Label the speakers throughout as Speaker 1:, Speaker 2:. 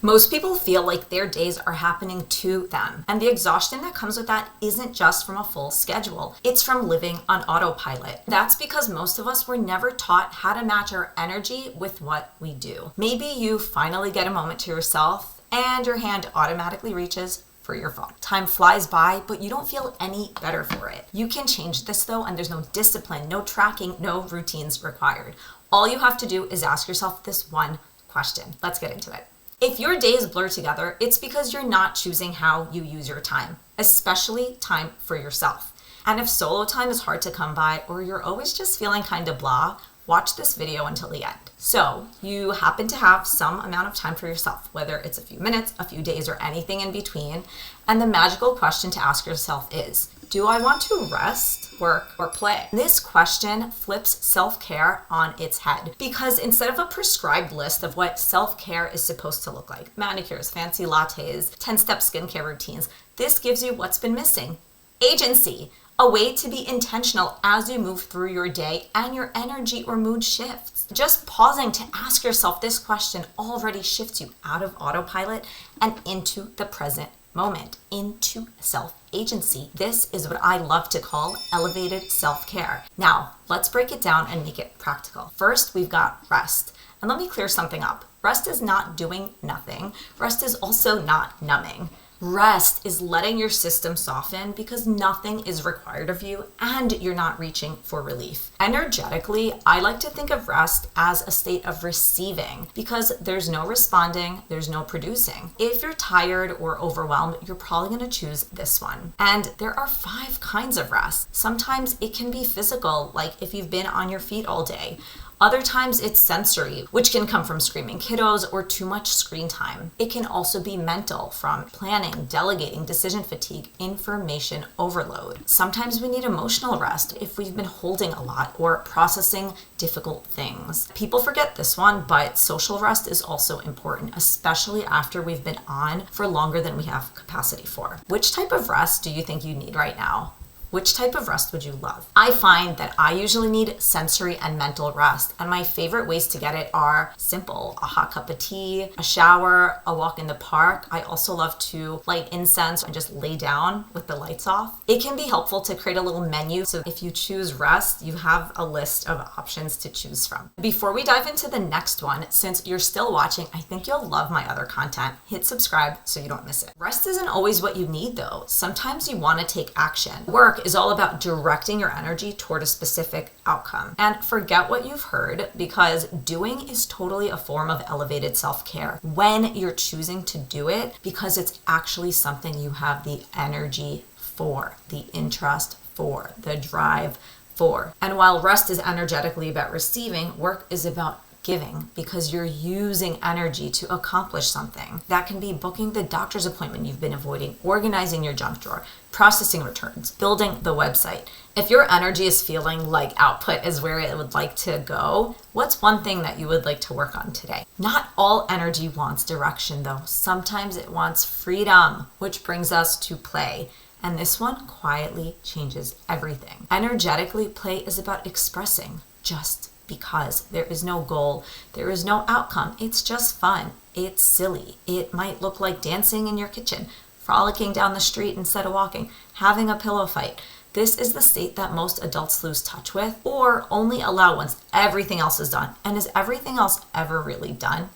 Speaker 1: Most people feel like their days are happening to them, and the exhaustion that comes with that isn't just from a full schedule. It's from living on autopilot. That's because most of us were never taught how to match our energy with what we do. Maybe you finally get a moment to yourself and your hand automatically reaches for your phone. Time flies by, but you don't feel any better for it. You can change this though, and there's no discipline, no tracking, no routines required. All you have to do is ask yourself this one question. Let's get into it. If your days blur together, it's because you're not choosing how you use your time, especially time for yourself. And if solo time is hard to come by, or you're always just feeling kind of blah, watch this video until the end. So you happen to have some amount of time for yourself, whether it's a few minutes, a few days, or anything in between. And the magical question to ask yourself is, do I want to rest, work, or play? This question flips self-care on its head, because instead of a prescribed list of what self-care is supposed to look like, manicures, fancy lattes, 10-step skincare routines, this gives you what's been missing: agency, a way to be intentional as you move through your day and your energy or mood shifts. Just pausing to ask yourself this question already shifts you out of autopilot and into the present moment, into self-agency. This is what I love to call elevated self-care. Now, let's break it down and make it practical. First, we've got rest. And let me clear something up. Rest is not doing nothing. Rest is also not numbing. Rest is letting your system soften because nothing is required of you and you're not reaching for relief. Energetically, I like to think of rest as a state of receiving because there's no responding, there's no producing. If you're tired or overwhelmed, you're probably going to choose this one. And there are 5 kinds of rest. Sometimes it can be physical, like if you've been on your feet all day. Other times it's sensory, which can come from screaming kiddos or too much screen time. It can also be mental, from planning, delegating, decision fatigue, information overload. Sometimes we need emotional rest if we've been holding a lot or processing difficult things. People forget this one, but social rest is also important, especially after we've been on for longer than we have capacity for. Which type of rest do you think you need right now? Which type of rest would you love? I find that I usually need sensory and mental rest, and my favorite ways to get it are simple: a hot cup of tea, a shower, a walk in the park. I also love to light incense and just lay down with the lights off. It can be helpful to create a little menu, so if you choose rest, you have a list of options to choose from. Before we dive into the next one, since you're still watching, I think you'll love my other content. Hit subscribe so you don't miss it. Rest isn't always what you need though. Sometimes you want to take action. Work is all about directing your energy toward a specific outcome. And forget what you've heard, because doing is totally a form of elevated self-care when you're choosing to do it because it's actually something you have the energy for, the interest for, the drive for. And while rest is energetically about receiving, work is about giving, because you're using energy to accomplish something. That can be booking the doctor's appointment you've been avoiding, organizing your junk drawer, processing returns, building the website. If your energy is feeling like output is where it would like to go, what's one thing that you would like to work on today? Not all energy wants direction though. Sometimes it wants freedom, which brings us to play. And this one quietly changes everything. Energetically, play is about expressing just because. There is no goal, there is no outcome. It's just fun. It's silly. It might look like dancing in your kitchen, frolicking down the street instead of walking, having a pillow fight. This is the state that most adults lose touch with or only allow once everything else is done. And is everything else ever really done?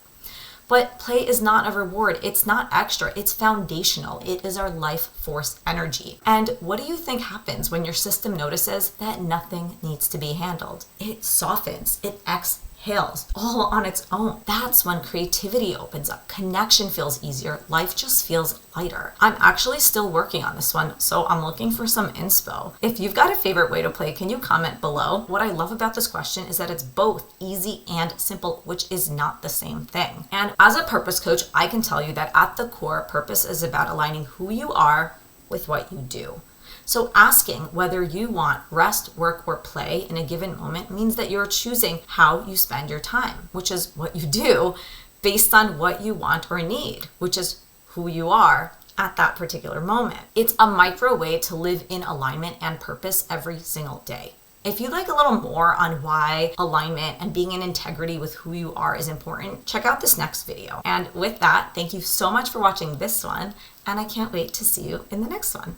Speaker 1: But play is not a reward. It's not extra. It's foundational. It is our life force energy. And what do you think happens when your system notices that nothing needs to be handled? It softens. It exhales all on its own. That's when creativity opens up. Connection feels easier. Life just feels lighter. I'm actually still working on this one, so I'm looking for some inspo. If you've got a favorite way to play, can you comment below? What I love about this question is that it's both easy and simple, which is not the same thing. And as a purpose coach, I can tell you that at the core, purpose is about aligning who you are with what you do. So asking whether you want rest, work, or play in a given moment means that you're choosing how you spend your time, which is what you do based on what you want or need, which is who you are at that particular moment. It's a micro way to live in alignment and purpose every single day. If you'd like a little more on why alignment and being in integrity with who you are is important, check out this next video. And with that, thank you so much for watching this one, and I can't wait to see you in the next one.